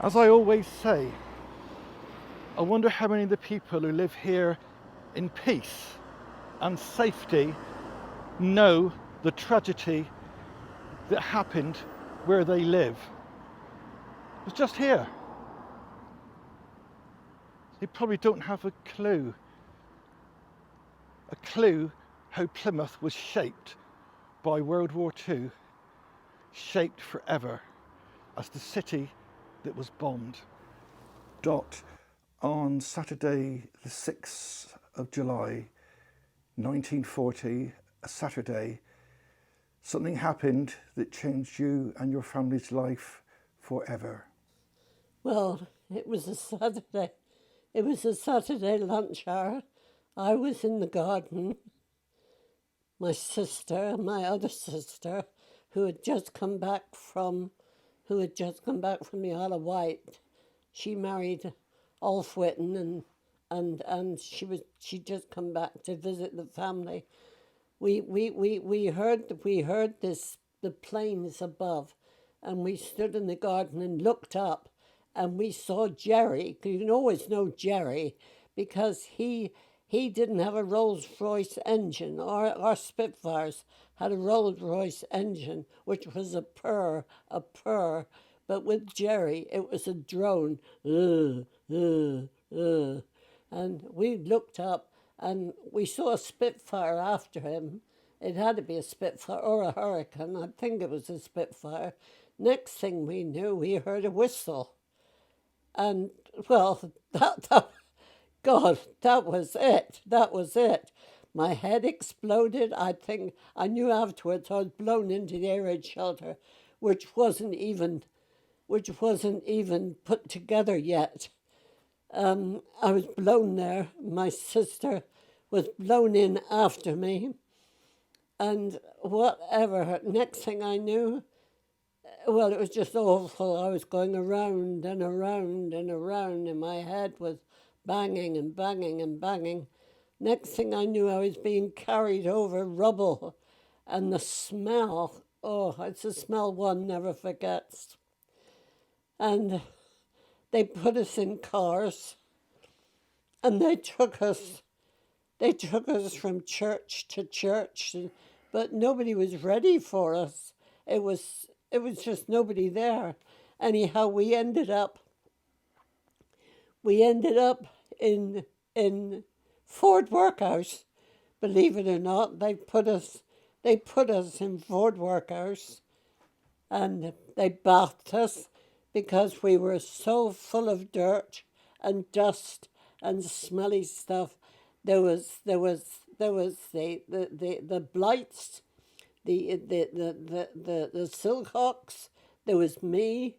As I always say, I wonder how many of the people who live here in peace and safety know the tragedy that happened where they live. It was just here. They probably don't have a clue how Plymouth was shaped by World War II, shaped forever as the city that was bombed. On Saturday the 6th of July 1940, a Saturday, something happened that changed you and your family's life forever. Well, it was a Saturday. It was a Saturday lunch hour. I was in the garden. My sister, my other sister, who had just come back from the Isle of Wight, she married Alf Whitten, and she'd just come back to visit the family. We heard the planes above, and we stood in the garden and looked up, and we saw Jerry. You can always know Jerry because he didn't have a Rolls-Royce engine. Our Spitfires had a Rolls-Royce engine, which was a purr. But with Jerry, it was a drone. And we looked up and we saw a Spitfire after him. It had to be a Spitfire or a Hurricane. I think it was a Spitfire. Next thing we knew, we heard a whistle. And, well, God, that was it. That was it. My head exploded. I think I knew afterwards I was blown into the air raid shelter, which wasn't even put together yet. I was blown there. My sister was blown in after me. And whatever, next thing I knew, well, it was just awful. I was going around and around and around, and my head was banging and banging and banging. Next thing I knew, I was being carried over rubble. And the smell, oh, it's a smell one never forgets. And they put us in cars, and they took us from church to church, but nobody was ready for us. It was just nobody there. Anyhow, we ended up in Ford Workhouse. Believe it or not, they put us in Ford Workhouse, and they bathed us because we were so full of dirt and dust and smelly stuff. There was the Blights, the Silcox. There was me,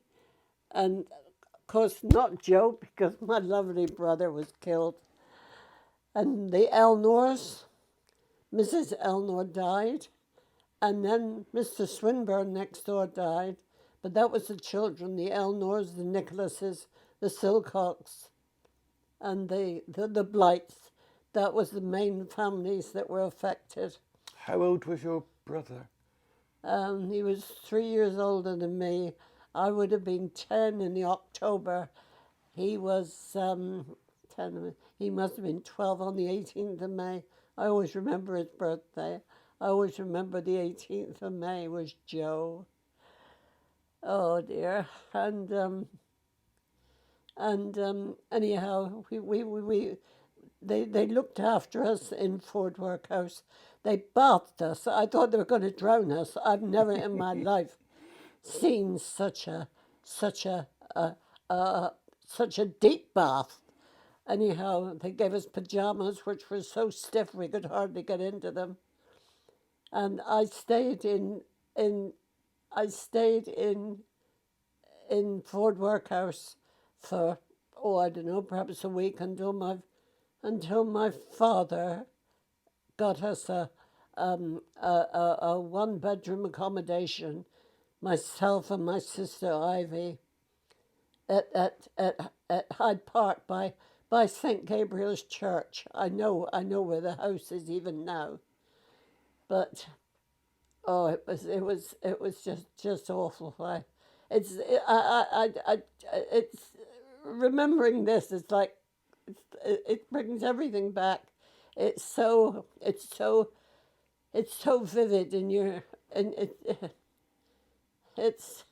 and of course not Joe because my lovely brother was killed. And the Elnors, Mrs. Elnor died, and then Mr. Swinburne next door died. But that was the children, the Elnors, the Nicholases, the Silcox, and the Blights. That was the main families that were affected. How old was your brother? He was 3 years older than me. I would have been 10 in the October. He was 10. He must have been 12 on the 18th of May. I always remember his birthday. I always remember the 18th of May was Joe. Oh dear. And anyhow, they looked after us in Ford Workhouse. They bathed us. I thought they were going to drown us. I've never in my life seen such a deep bath. Anyhow, they gave us pajamas which were so stiff we could hardly get into them. And I stayed in Ford Workhouse for, I don't know, perhaps a week until my father got us a 1-bedroom accommodation, myself and my sister Ivy, at Hyde Park by St. Gabriel's Church. I know where the house is even now, but it was just awful. it's it's remembering this. It's like it brings everything back. It's so vivid in your and it's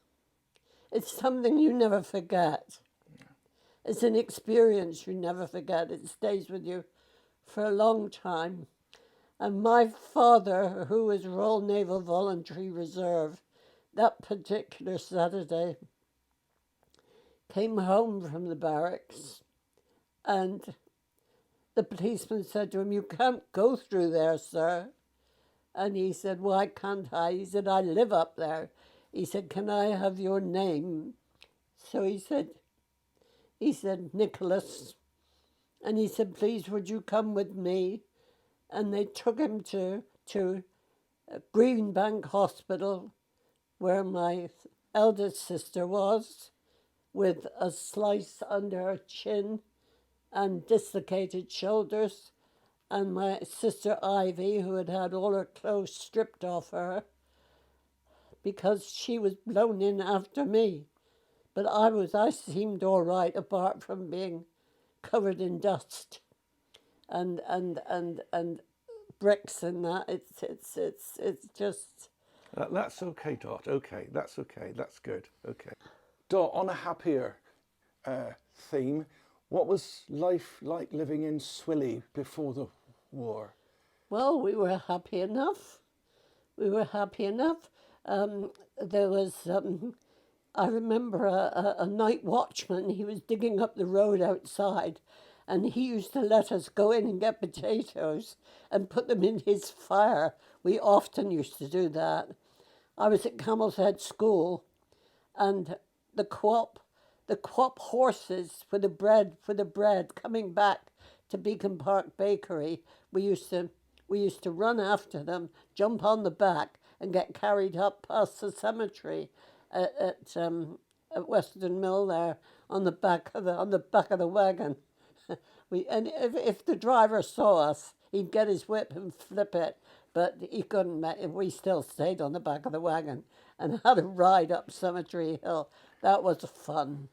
it's something you never forget. It's an experience you never forget. It stays with you for a long time. And my father, who was Royal Naval Voluntary Reserve, that particular Saturday came home from the barracks, and the policeman said to him, "You can't go through there, sir." And he said, "Why can't I?" He said, "I live up there." He said, "Can I have your name?" So he said, "Nicholas." And he said, "Please, would you come with me?" And they took him to Greenbank Hospital, where my eldest sister was, with a slice under her chin and dislocated shoulders, and my sister Ivy, who had had all her clothes stripped off her because she was blown in after me. But I seemed all right, apart from being covered in dust and bricks and that. It's just. That's okay, Dot. Okay, that's okay. That's good. Okay. Dot, on a happier theme, what was life like living in Swilly before the war? Well, we were happy enough. There was, I remember a night watchman. He was digging up the road outside, and he used to let us go in and get potatoes and put them in his fire. We often used to do that. I was at Camel's Head School, and the co-op horses for the bread coming back to Beacon Park Bakery. We used to run after them, jump on the back, and get carried up past the cemetery at Western Mill there on the back of the wagon. And if the driver saw us, he'd get his whip and flip it, but he couldn't. We still stayed on the back of the wagon and had a ride up Cemetery Hill. That was fun.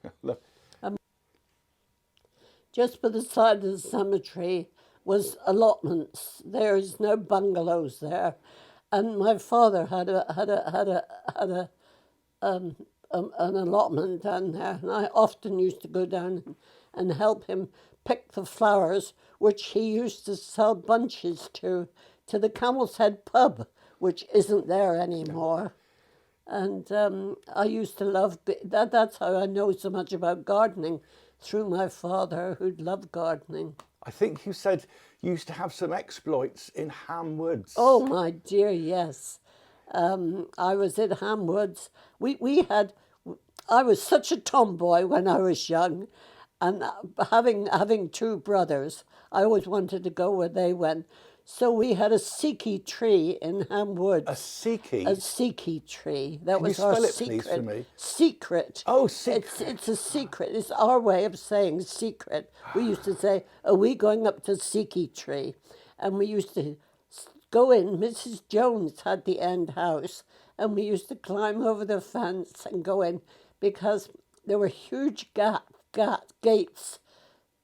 Just by the side of the cemetery was allotments. There is no bungalows there, and my father had an allotment down there, and I often used to go down and help him pick the flowers, which he used to sell bunches to the Camel's Head pub, which isn't there anymore. And I used to love that. That's how I know so much about gardening, through my father, who'd loved gardening. I think you said you used to have some exploits in Ham Woods. Oh, my dear, yes. I was at Ham Woods. I was such a tomboy when I was young, and having two brothers, I always wanted to go where they went. So we had a siki tree in Ham Woods. A siki? A siki tree. That Can was you our spell it, secret. please, for me? Secret. Oh, secret. It's a secret. It's our way of saying secret. We used to say, "Are we going up to siki tree?" And we used to go in. Mrs. Jones had the end house, and we used to climb over the fence and go in, because there were huge gates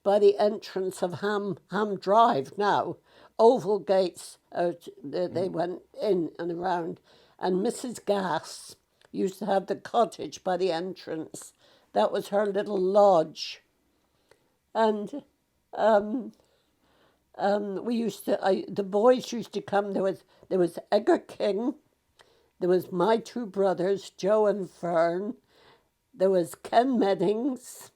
by the entrance of Ham Drive now. Oval gates, they went in and around. And Mrs. Gass used to have the cottage by the entrance. That was her little lodge. And the boys used to come. There was Edgar King. There was my two brothers, Joe and Fern. There was Ken Meddings.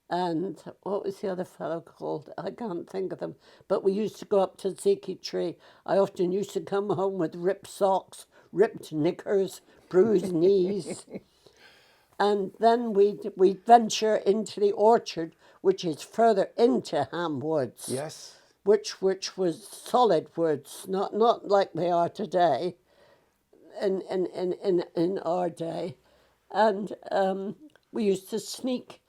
And what was the other fellow called? I can't think of them. But we used to go up to Ziki Tree. I often used to come home with ripped socks, ripped knickers, bruised knees. And then we'd venture into the orchard, which is further into Ham Woods. Yes. Which was solid woods, not like they are today, in our day. And we used to sneak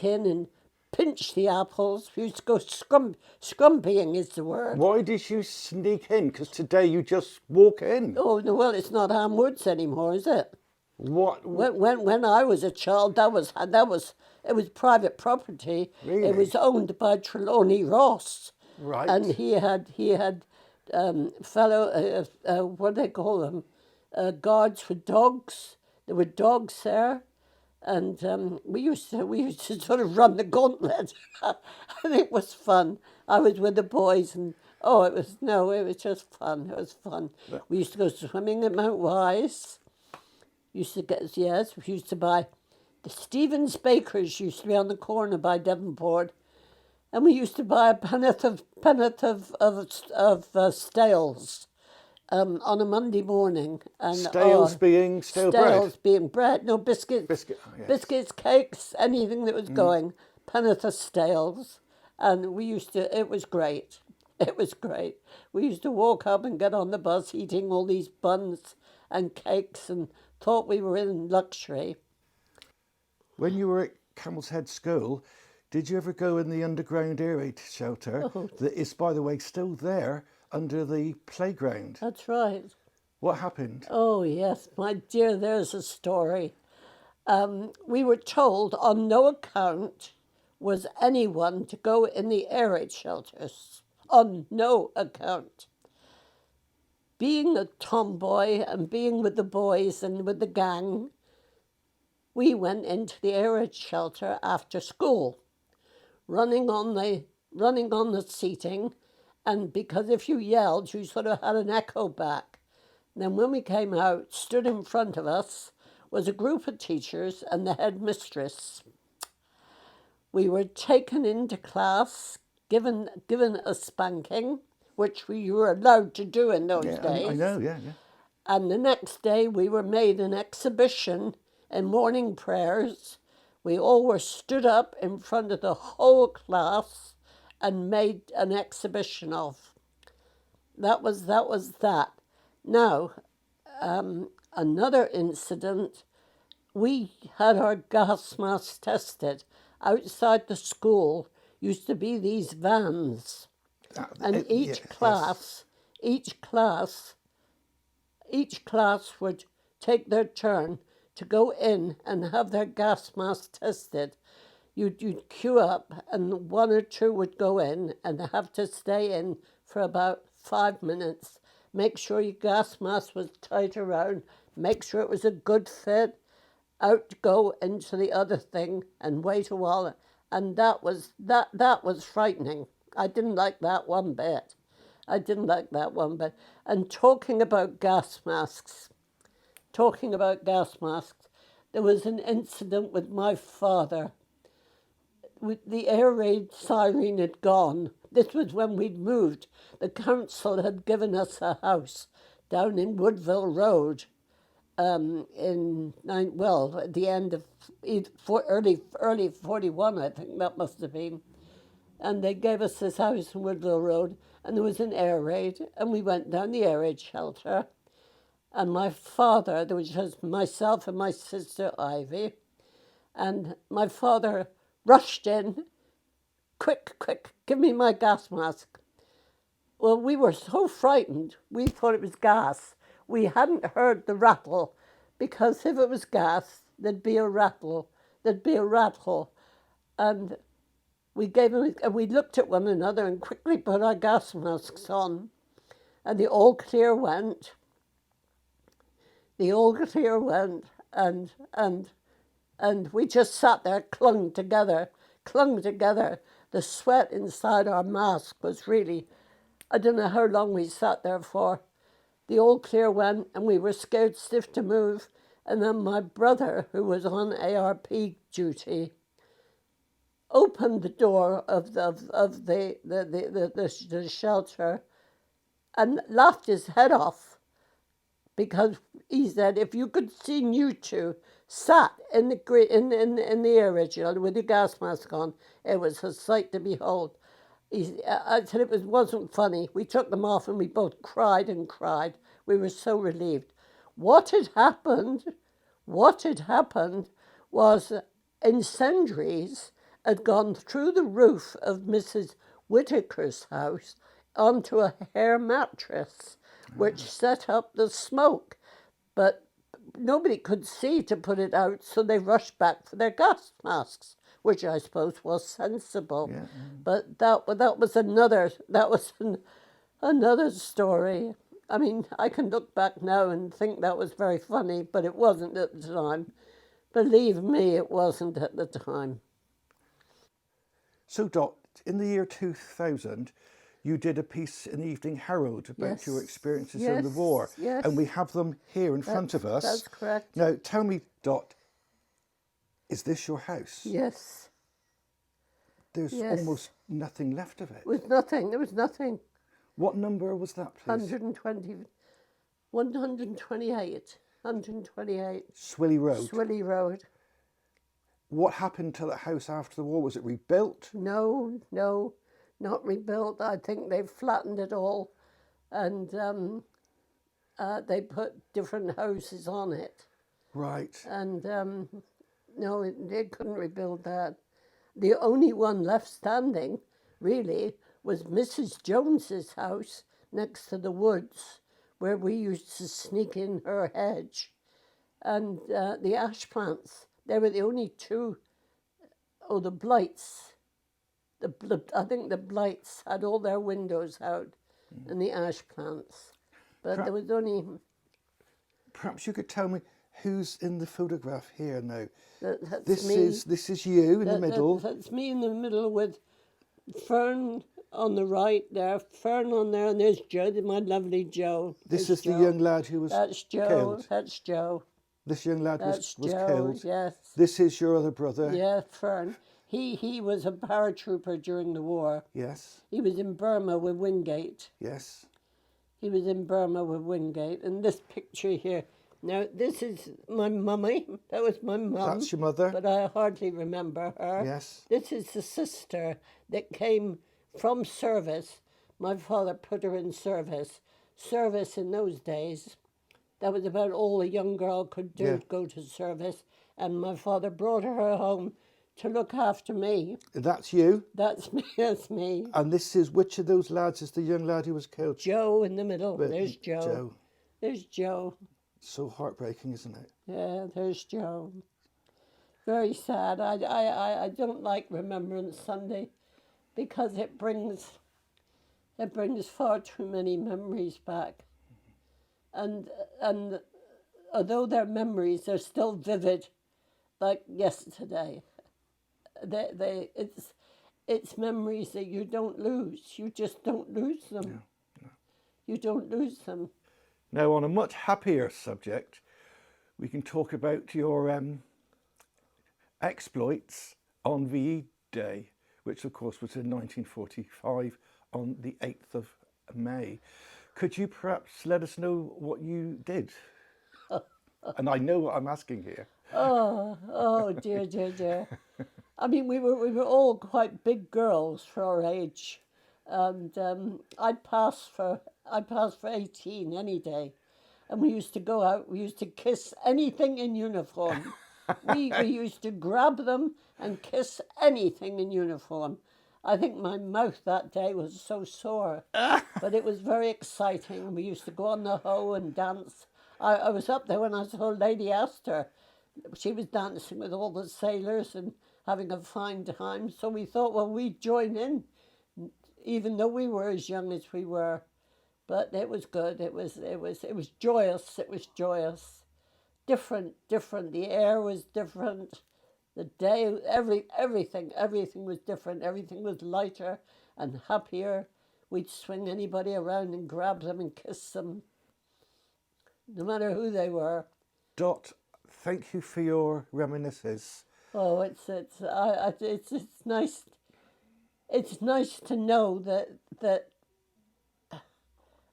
in and pinch the apples. We used to go scrumping is the word. Why did you sneak in? Because today you just walk in. Oh, no, well, it's not Ham Woods anymore, is it? What? When I was a child, it was private property. Really? It was owned by Trelawney Ross, Right. and he had fellow what do they call them, guards for dogs. There were dogs there, and we used to sort of run the gauntlet, and it was fun. I was with the boys, and it was just fun. It was fun. We used to go swimming at Mount Wise. We used to buy the Stevens Bakers used to be on the corner by Devonport, and we used to buy a pennyworth of stales on a Monday morning. And Stales being stale bread. Stales being bread, no biscuits, Yes. biscuits, cakes, anything that was going. Pennyworth of stales, and it was great. It was great. We used to walk up and get on the bus eating all these buns and cakes and thought we were in luxury. When you were at Camel's Head School, did you ever go in the underground air raid shelter that is, by the way, still there under the playground? That's right. What happened? Oh, yes, my dear, there's a story. We were told on no account was anyone to go in the air raid shelters. On no account. Being a tomboy and being with the boys and with the gang, we went into the air raid shelter after school, running on the seating, and because if you yelled, you sort of had an echo back. And then when we came out, stood in front of us was a group of teachers and the headmistress. We were taken into class, given a spanking, which we were allowed to do in those days. I know, yeah. And the next day we were made an exhibition in morning prayers. We all were stood up in front of the whole class and made an exhibition of. That was that. Now, another incident, we had our gas masks tested. Outside the school used to be these vans. And each class would take their turn to go in and have their gas mask tested. You'd queue up, and one or two would go in and have to stay in for about 5 minutes. Make sure your gas mask was tight around. Make sure it was a good fit. Out go into the other thing and wait a while. And that was frightening. I didn't like that one bit. And talking about gas masks, there was an incident with my father. The air raid siren had gone. This was when we'd moved. The council had given us a house down in Woodville Road at the end of early 41, I think that must have been. And they gave us this house in Woodville Road, and there was an air raid, and we went down the air raid shelter. And my father, there was just myself and my sister Ivy, and my father rushed in, quick, give me my gas mask. Well, we were so frightened, we thought it was gas. We hadn't heard the rattle, because if it was gas, there'd be a rattle. And we looked at one another and quickly put our gas masks on. And the all clear went. And we just sat there, clung together. The sweat inside our mask was really, I don't know how long we sat there for. The all clear went, and we were scared stiff to move. And then my brother, who was on ARP duty, opened the door of the shelter and laughed his head off, because he said, if you could see you two sat in the air raid shelter with your gas mask on, it was a sight to behold. I said it wasn't funny. We took them off and we both cried and cried. We were so relieved. What had happened was incendiaries had gone through the roof of Mrs. Whitaker's house onto a hair mattress, which set up the smoke. But nobody could see to put it out, so they rushed back for their gas masks, which I suppose was sensible. Yeah. But that was another story. I mean, I can look back now and think that was very funny, but it wasn't at the time. Believe me, it wasn't at the time. So, Dot, in the year 2000, you did a piece in the Evening Herald about your experiences in the war. Yes. And we have them here in front of us. That's correct. Now, tell me, Dot, is this your house? Yes. There's almost nothing left of it. There was nothing. What number was that, please? 128. 128. Swilly Road. Swilly Road. What happened to the house after the war? Was it rebuilt? No, not rebuilt. I think they flattened it all, and they put different houses on it. Right. And no, they couldn't rebuild that. The only one left standing, really, was Mrs. Jones's house next to the woods, where we used to sneak in her hedge, and the ash plants. They were the only two. Oh, the Blitz. I think the Blitz had all their windows out, and the ash plants. But there was only. Perhaps you could tell me who's in the photograph here now. That's me. This is you in the middle. That's me in the middle with Fern on the right there, Fern on there, and there's Joe, my lovely Joe. This is the young lad who was killed. That's Joe. This young lad was Joe, killed. yes. This is your other brother. Yeah, Fern. He was a paratrooper during the war. Yes. He was in Burma with Wingate. Yes. He was in Burma with Wingate. And this picture here, now this is my mummy. That was my mum. That's your mother. But I hardly remember her. Yes. This is the sister that came from service. My father put her in service. Service in those days, that was about all a young girl could do, go to service. And my father brought her home to look after me. That's you? That's me, that's me. And this is, which of those lads is the young lad who was killed? Joe in the middle. But there's Joe. There's Joe. So heartbreaking, isn't it? Yeah, there's Joe. Very sad. I don't like Remembrance Sunday because it brings far too many memories back. And although they're memories, they're still vivid, like yesterday. It's memories that you don't lose. You just don't lose them. No. You don't lose them. Now, on a much happier subject, we can talk about your exploits on VE Day, which of course was in 1945 on the 8th of May. Could you perhaps let us know what you did? And I know what I'm asking here. Oh dear. I mean, we were all quite big girls for our age, and I'd pass for 18 any day, and we used to go out. We used to kiss anything in uniform. we used to grab them and kiss anything in uniform. I think my mouth that day was so sore, but it was very exciting. We used to go on the hoe and dance. I was up there when I saw Lady Astor. She was dancing with all the sailors and having a fine time. So we thought, well, we'd join in, even though we were as young as we were. But it was good. It was joyous. It was joyous. Different. The air was different. The day, everything was different. Everything was lighter and happier. We'd swing anybody around and grab them and kiss them, no matter who they were. Dot, thank you for your reminiscences. Oh, it's nice. It's nice to know that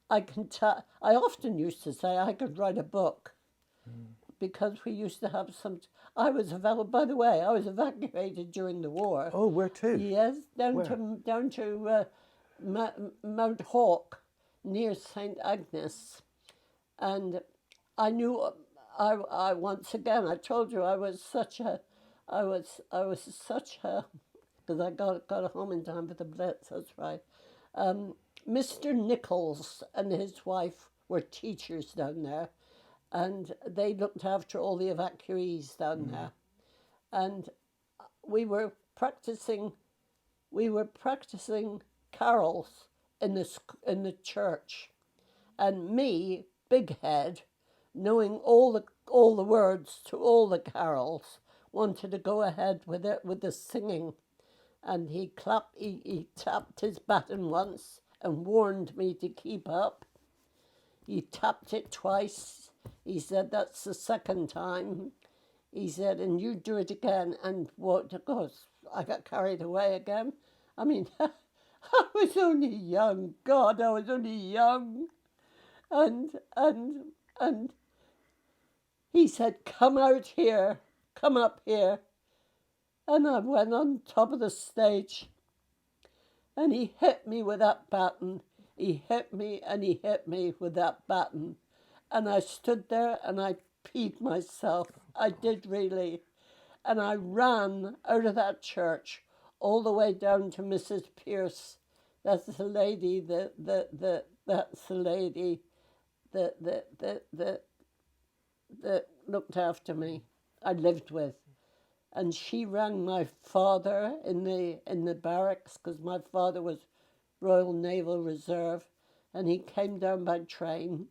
I can. I often used to say I could write a book. Because we used to have some. By the way, I was evacuated during the war. Oh, where to? Yes, down to Mount Hawk, near St. Agnes, and I knew. I once again. I told you I was such a. Because I got home in time for the Blitz. That's right. Mr. Nichols and his wife were teachers down there. and they looked after all the evacuees down there. And we were practicing carols in the church, and me, big head, knowing all the words to all the carols, wanted to go ahead with it, with the singing. And he tapped his baton once and warned me to keep up. He tapped it twice. He said, that's the second time. He said, and you do it again. And what, of course, I got carried away again. I mean, I was only young. God, I was only young. And he said, come out here, come up here. And I went on top of the stage, and he hit me with that baton. He hit me and he hit me with that baton. And I stood there and I peed myself. I did really. And I ran out of that church all the way down to Mrs. Pierce. That's the lady that looked after me, I lived with. And she rang my father in the barracks, because my father was Royal Naval Reserve, and he came down by train,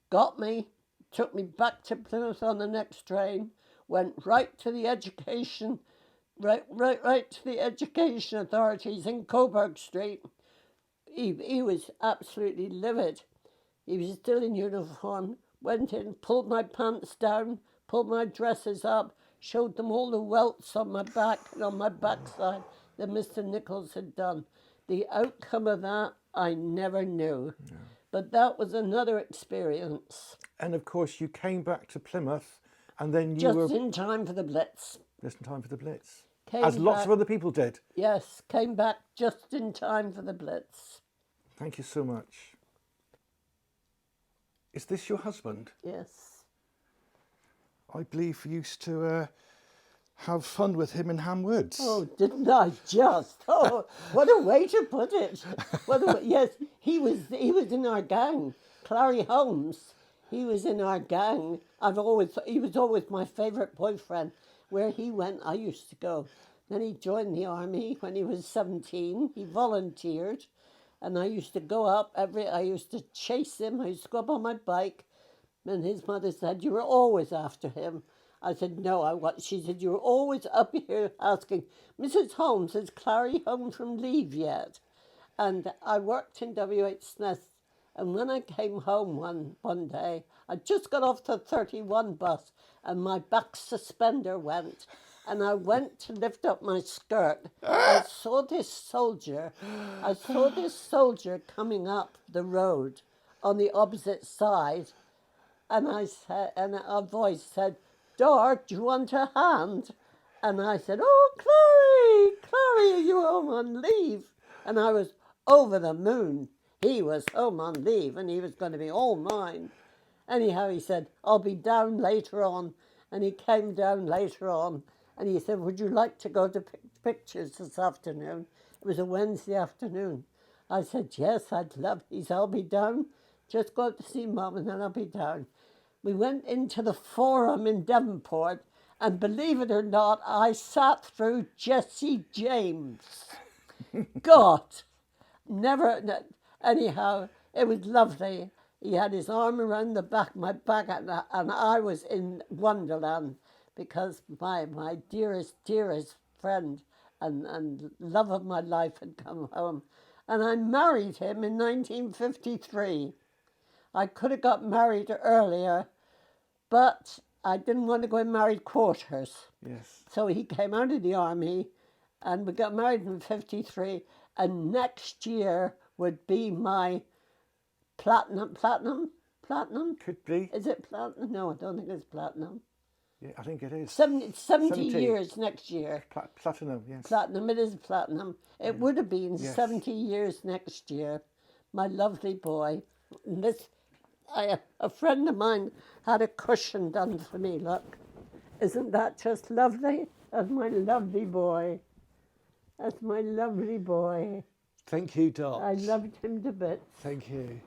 got me, took me back to Plymouth on the next train, went right to the education, right to the education authorities in Coburg Street. He was absolutely livid. He was still in uniform, went in, pulled my pants down, pulled my dresses up, showed them all the welts on my back and on my backside that Mr. Nichols had done. The outcome of that, I never knew. Yeah. But that was another experience. And of course, you came back to Plymouth, and then you Just in time for the Blitz. Just in time for the Blitz. As lots of other people did. Yes, came back just in time for the Blitz. Thank you so much. Is this your husband? Yes. I believe you used to have fun with him in Ham Woods. Oh, didn't I just? Oh, what a way to put it. Yes, he was in our gang. Clary Holmes, he was in our gang. He was always my favourite boyfriend. Where he went, I used to go. Then he joined the army when he was 17. He volunteered. And I used to go up I used to chase him. I used to go up on my bike. And his mother said, you were always after him. I said, no, I was. She said, you were always up here asking, Mrs. Holmes, is Clary home from leave yet? And I worked in W.H. Smith. And when I came home one day, I just got off the 31 bus and my back suspender went. And I went to lift up my skirt. I saw this soldier coming up the road on the opposite side. And I said, and a voice said, Dart, do you want a hand? And I said, oh, Clary, are you home on leave? And I was over the moon. He was home on leave and he was going to be all mine. Anyhow, he said, I'll be down later on. And he came down later on and he said, would you like to go to pictures this afternoon? It was a Wednesday afternoon. I said, yes, I'd love. He said, I'll be down. Just go up to see Mum and then I'll be down. We went into the Forum in Devonport, and believe it or not, I sat through Jesse James. God, never. Anyhow, it was lovely. He had his arm around the back, my back, and I was in Wonderland because my dearest friend and love of my life had come home. And I married him in 1953. I could have got married earlier, but I didn't want to go in married quarters. Yes. So he came out of the army, and we got married in 53, and next year would be my platinum? Could be. Is it platinum? No, I don't think it's platinum. Yeah, I think it is. 70 years next year. Platinum, yes. Platinum, it is platinum. It would have been 70 years next year. My lovely boy. And a friend of mine had a cushion done for me, look. Isn't that just lovely? That's my lovely boy. That's my lovely boy. Thank you, Dot. I loved him to bits. Thank you.